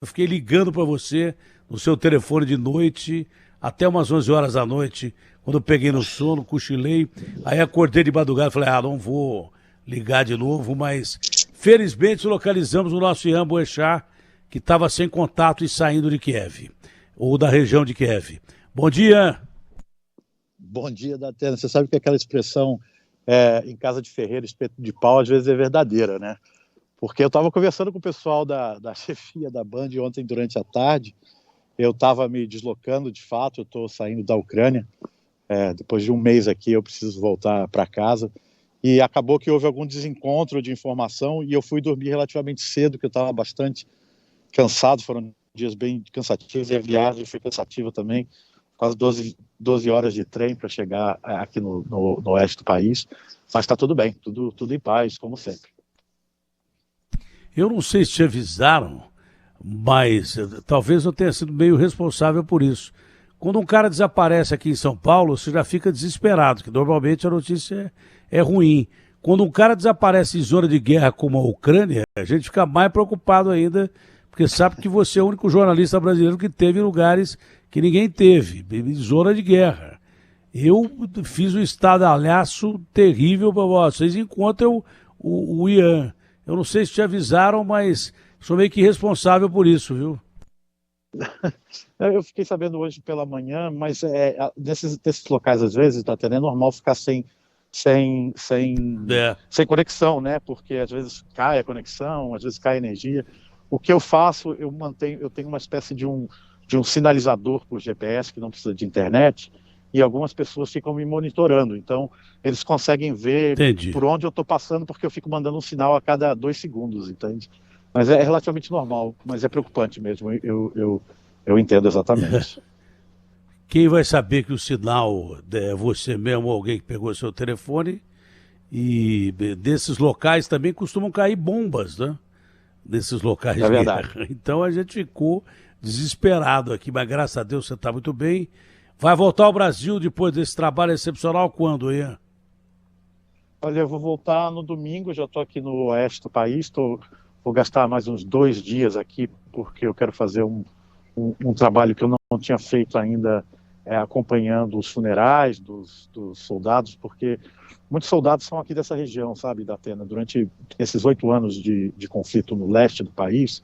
Eu fiquei ligando para você no seu telefone de noite, até umas 11 horas da noite, quando eu peguei no sono, cochilei, aí acordei de madrugada e falei, não vou ligar de novo, mas felizmente localizamos o nosso Ian Boechat, que estava sem contato e saindo de Kiev, ou da região de Kiev. Bom dia. Bom dia, Datena. Você sabe que aquela expressão em casa de ferreiro, espeto de pau, às vezes é verdadeira, né? Porque eu estava conversando com o pessoal da chefia da Band ontem durante a tarde, eu estava me deslocando, de fato, eu estou saindo da Ucrânia, depois de um mês aqui eu preciso voltar para casa, e acabou que houve algum desencontro de informação e eu fui dormir relativamente cedo, porque eu estava bastante cansado, foram dias bem cansativos e a viagem foi cansativa também, quase 12 horas de trem para chegar aqui no oeste do país, mas está tudo bem, tudo em paz, como sempre. Eu não sei se te avisaram, mas talvez eu tenha sido meio responsável por isso. Quando um cara desaparece aqui em São Paulo, você já fica desesperado, que normalmente a notícia é ruim. Quando um cara desaparece em zona de guerra como a Ucrânia, a gente fica mais preocupado ainda, porque sabe que você é o único jornalista brasileiro que teve em lugares que ninguém teve, em zona de guerra. Eu fiz um estardalhaço terrível para vocês, encontram o Ian. Eu não sei se te avisaram, mas sou meio que responsável por isso, viu? Eu fiquei sabendo hoje pela manhã, mas nesses locais, às vezes, tá tendo, é normal ficar sem conexão, né? Porque às vezes cai a conexão, às vezes cai a energia. O que eu faço, eu tenho uma espécie de um sinalizador por GPS que não precisa de internet, e algumas pessoas ficam me monitorando, então eles conseguem ver por onde eu estou passando, porque eu fico mandando um sinal a cada 2 segundos, entende? Mas é relativamente normal, mas é preocupante mesmo, eu entendo exatamente. Quem vai saber que o sinal é você mesmo ou alguém que pegou seu telefone? E desses locais também costumam cair bombas, né? Desses locais de guerra. Então a gente ficou desesperado aqui, mas graças a Deus você está muito bem. Vai voltar ao Brasil depois desse trabalho excepcional quando, Ian? Olha, eu vou voltar no domingo, já estou aqui no oeste do país, vou gastar mais uns 2 dias aqui, porque eu quero fazer um trabalho que eu não tinha feito ainda, acompanhando os funerais dos soldados, porque muitos soldados são aqui dessa região, sabe, da Atena. Durante esses 8 anos de conflito no leste do país,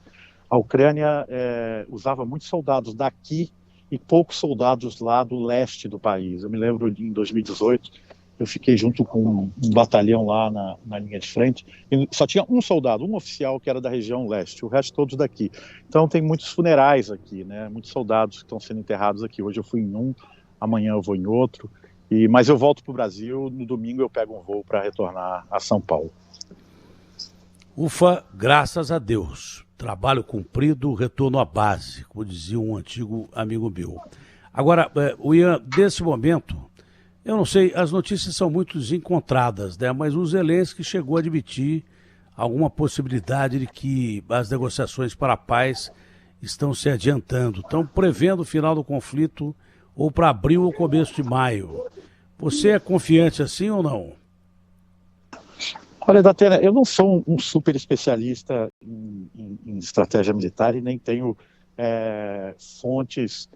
a Ucrânia usava muitos soldados daqui e poucos soldados lá do leste do país. Eu me lembro em 2018, eu fiquei junto com um batalhão lá na linha de frente, e só tinha um soldado, um oficial que era da região leste, o resto todos daqui. Então tem muitos funerais aqui, né? Muitos soldados que estão sendo enterrados aqui. Hoje eu fui em um, amanhã eu vou em outro, mas eu volto para o Brasil, no domingo eu pego um voo para retornar a São Paulo. Ufa, graças a Deus. Trabalho cumprido, retorno à base, como dizia um antigo amigo meu. Agora, Ian, desse momento, eu não sei, as notícias são muito desencontradas, né? Mas o Zelensky chegou a admitir alguma possibilidade de que as negociações para a paz estão se adiantando, estão prevendo o final do conflito ou para abril ou começo de maio. Você é confiante assim ou não? Olha, Datena, eu não sou um super especialista em estratégia militar e nem tenho fontes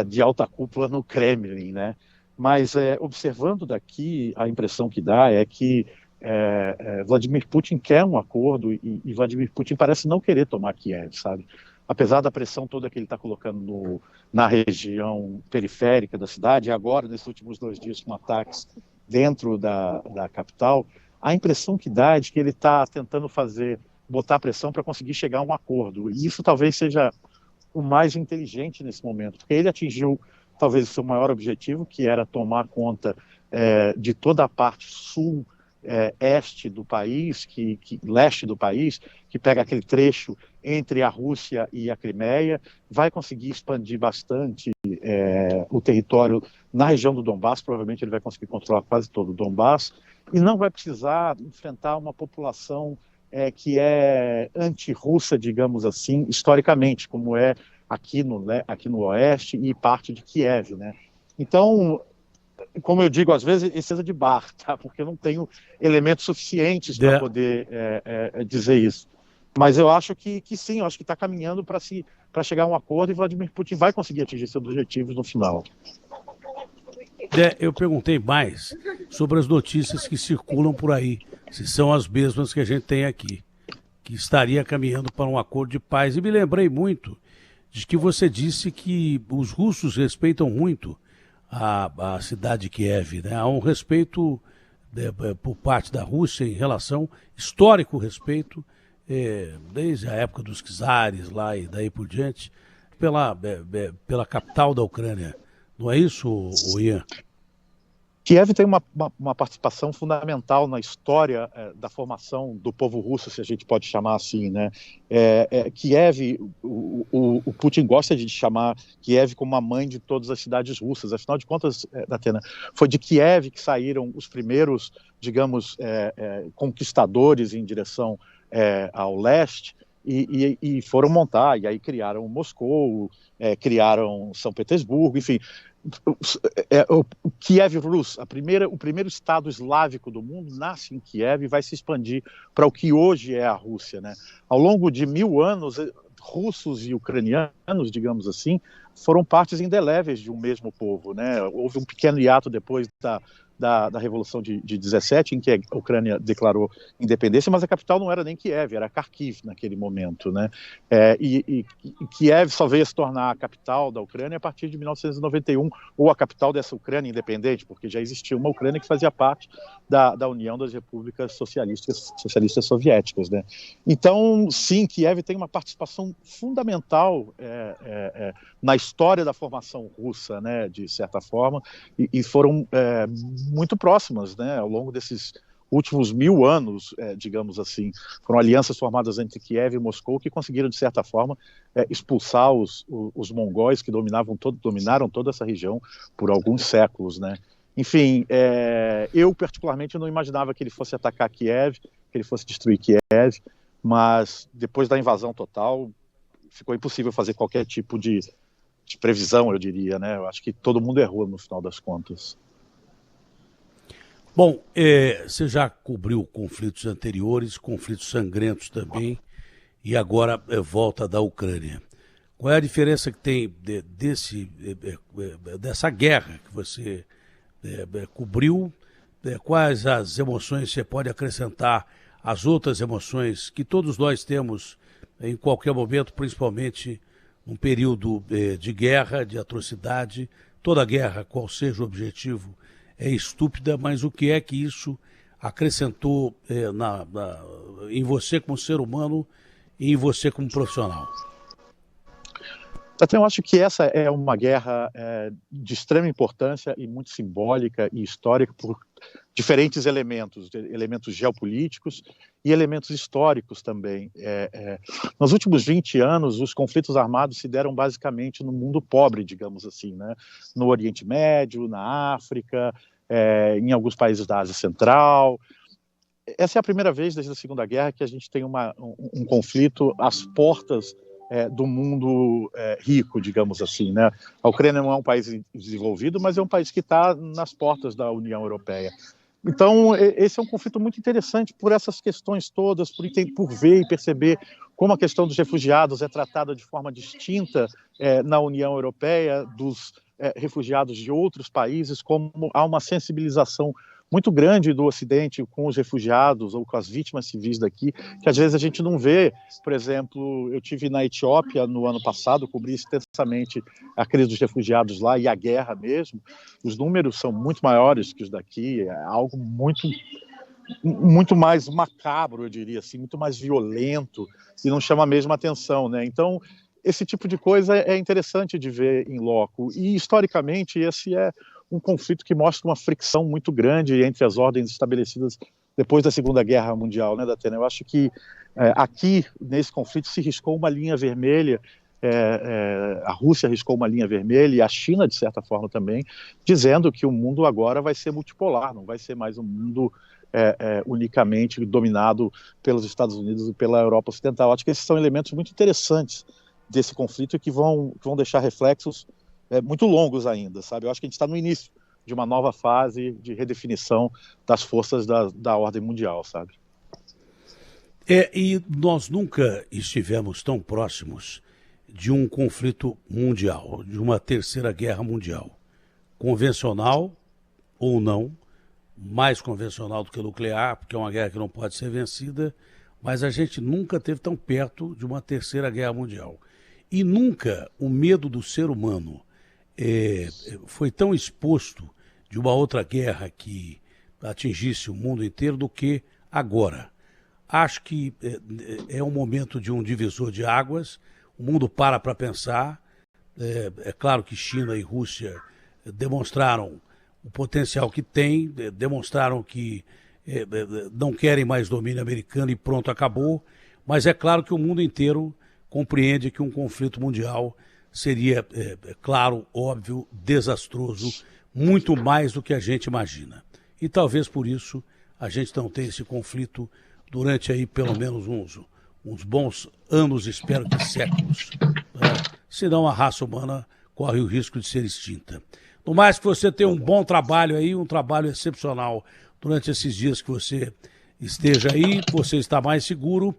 de alta cúpula no Kremlin, né? Mas observando daqui, a impressão que dá é que Vladimir Putin quer um acordo e Vladimir Putin parece não querer tomar Kiev, sabe? Apesar da pressão toda que ele está colocando na região periférica da cidade, e agora, nesses últimos 2 dias, com ataques dentro da capital, a impressão que dá é de que ele está tentando botar pressão para conseguir chegar a um acordo. E isso talvez seja o mais inteligente nesse momento, porque ele atingiu talvez o seu maior objetivo, que era tomar conta de toda a parte este do país, leste do país, que pega aquele trecho entre a Rússia e a Crimeia, vai conseguir expandir bastante o território na região do Donbass, provavelmente ele vai conseguir controlar quase todo o Donbass, e não vai precisar enfrentar uma população que é anti-russa, digamos assim, historicamente, como é aqui no oeste e parte de Kiev, né? Então, como eu digo, às vezes precisa de bar, tá? Porque eu não tenho elementos suficientes para poder dizer isso. Mas eu acho que sim, eu acho que está caminhando para se para chegar a um acordo, e Vladimir Putin vai conseguir atingir seus objetivos no final. Eu perguntei mais sobre as notícias que circulam por aí, se são as mesmas que a gente tem aqui, que estaria caminhando para um acordo de paz. E me lembrei muito de que você disse que os russos respeitam muito a cidade de Kiev, né? Há um respeito por parte da Rússia em relação, histórico respeito, desde a época dos czares lá e daí por diante, pela capital da Ucrânia. Não é isso, Ian? Kiev tem uma participação fundamental na história da formação do povo russo, se a gente pode chamar assim, né? Kiev, o Putin gosta de chamar Kiev como a mãe de todas as cidades russas. Afinal de contas, Datena, foi de Kiev que saíram os primeiros, digamos, conquistadores em direção ao leste, e foram montar, e aí criaram Moscou, criaram São Petersburgo, enfim. O Kiev Rus, o primeiro estado eslávico do mundo, nasce em Kiev e vai se expandir para o que hoje é a Rússia, né? Ao longo de 1000 anos, russos e ucranianos, digamos assim, foram partes indeléveis de um mesmo povo, né? Houve um pequeno hiato depois da Revolução de 17, em que a Ucrânia declarou independência, mas a capital não era nem Kiev, era Kharkiv naquele momento, né? E Kiev só veio a se tornar a capital da Ucrânia a partir de 1991, ou a capital dessa Ucrânia independente, porque já existia uma Ucrânia que fazia parte da União das Repúblicas Socialistas Soviéticas, né? Então, sim, Kiev tem uma participação fundamental na história da formação russa, né, de certa forma, e foram muito próximas, né, ao longo desses últimos 1000 anos, digamos assim. Foram alianças formadas entre Kiev e Moscou que conseguiram, de certa forma, expulsar os mongóis que dominaram toda essa região por alguns séculos, né. Enfim, eu particularmente não imaginava que ele fosse atacar Kiev, que ele fosse destruir Kiev, mas depois da invasão total, ficou impossível fazer qualquer tipo de previsão, eu diria, né. Eu acho que todo mundo errou no final das contas. Bom, você já cobriu conflitos anteriores, conflitos sangrentos também, e agora volta da Ucrânia. Qual é a diferença que tem dessa guerra que você cobriu? Quais as emoções você pode acrescentar às outras emoções que todos nós temos em qualquer momento, principalmente num período de guerra, de atrocidade? Toda guerra, qual seja o objetivo, é estúpida, mas o que é que isso acrescentou em você como ser humano e em você como profissional? Até eu acho que essa é uma guerra de extrema importância e muito simbólica e histórica por diferentes elementos geopolíticos e elementos históricos também. Nos últimos 20 anos, os conflitos armados se deram basicamente no mundo pobre, digamos assim, né? No Oriente Médio, na África, em alguns países da Ásia Central. Essa é a primeira vez desde a Segunda Guerra que a gente tem um conflito às portas do mundo rico, digamos assim, né? A Ucrânia não é um país desenvolvido, mas é um país que está nas portas da União Europeia. Então, esse é um conflito muito interessante por essas questões todas, por ver e perceber como a questão dos refugiados é tratada de forma distinta na União Europeia dos refugiados de outros países, como há uma sensibilização muito grande do Ocidente com os refugiados ou com as vítimas civis daqui, que às vezes a gente não vê. Por exemplo, eu tive na Etiópia no ano passado, cobri extensamente a crise dos refugiados lá e a guerra mesmo. Os números são muito maiores que os daqui, é algo muito mais macabro, eu diria assim, muito mais violento, e não chama a mesma atenção, né? Então, esse tipo de coisa é interessante de ver em loco. E, historicamente, esse é um conflito que mostra uma fricção muito grande entre as ordens estabelecidas depois da Segunda Guerra Mundial, né, Datena? Eu acho que aqui, nesse conflito, se riscou uma linha vermelha, a Rússia riscou uma linha vermelha, e a China, de certa forma, também, dizendo que o mundo agora vai ser multipolar, não vai ser mais um mundo unicamente dominado pelos Estados Unidos e pela Europa Ocidental. Eu acho que esses são elementos muito interessantes desse conflito e que vão deixar reflexos muito longos ainda, sabe? Eu acho que a gente está no início de uma nova fase de redefinição das forças da ordem mundial, sabe? E nós nunca estivemos tão próximos de um conflito mundial, de uma terceira guerra mundial, convencional ou não, mais convencional do que nuclear, porque é uma guerra que não pode ser vencida, mas a gente nunca esteve tão perto de uma terceira guerra mundial. E nunca o medo do ser humano foi tão exposto de uma outra guerra que atingisse o mundo inteiro do que agora. Acho que é um momento de um divisor de águas, o mundo para pensar. É claro que China e Rússia demonstraram o potencial que tem, demonstraram que não querem mais domínio americano e pronto, acabou. Mas é claro que o mundo inteiro compreende que um conflito mundial seria, claro, óbvio, desastroso, muito mais do que a gente imagina. E talvez por isso a gente não tenha esse conflito durante aí pelo menos uns bons anos, espero que séculos. Senão a raça humana corre o risco de ser extinta. No mais, que você tenha um bom trabalho aí, um trabalho excepcional durante esses dias que você esteja aí, que você está mais seguro.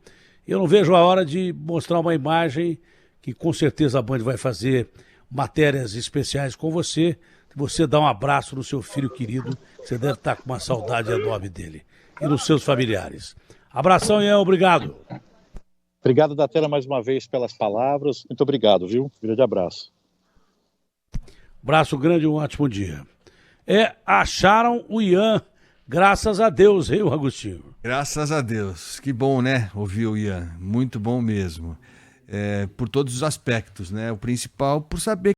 Eu não vejo a hora de mostrar uma imagem que com certeza a Band vai fazer matérias especiais com você. Você dá um abraço no seu filho querido, você deve estar com uma saudade enorme dele. E nos seus familiares. Abração, Ian, obrigado. Obrigado, Datena, mais uma vez pelas palavras. Muito obrigado, viu? Grande abraço. Abraço grande e um ótimo dia. Acharam o Ian, graças a Deus, hein, Agostinho? Graças a Deus. Que bom, né, ouvir o Ian. Muito bom mesmo. Por todos os aspectos, né? O principal, por saber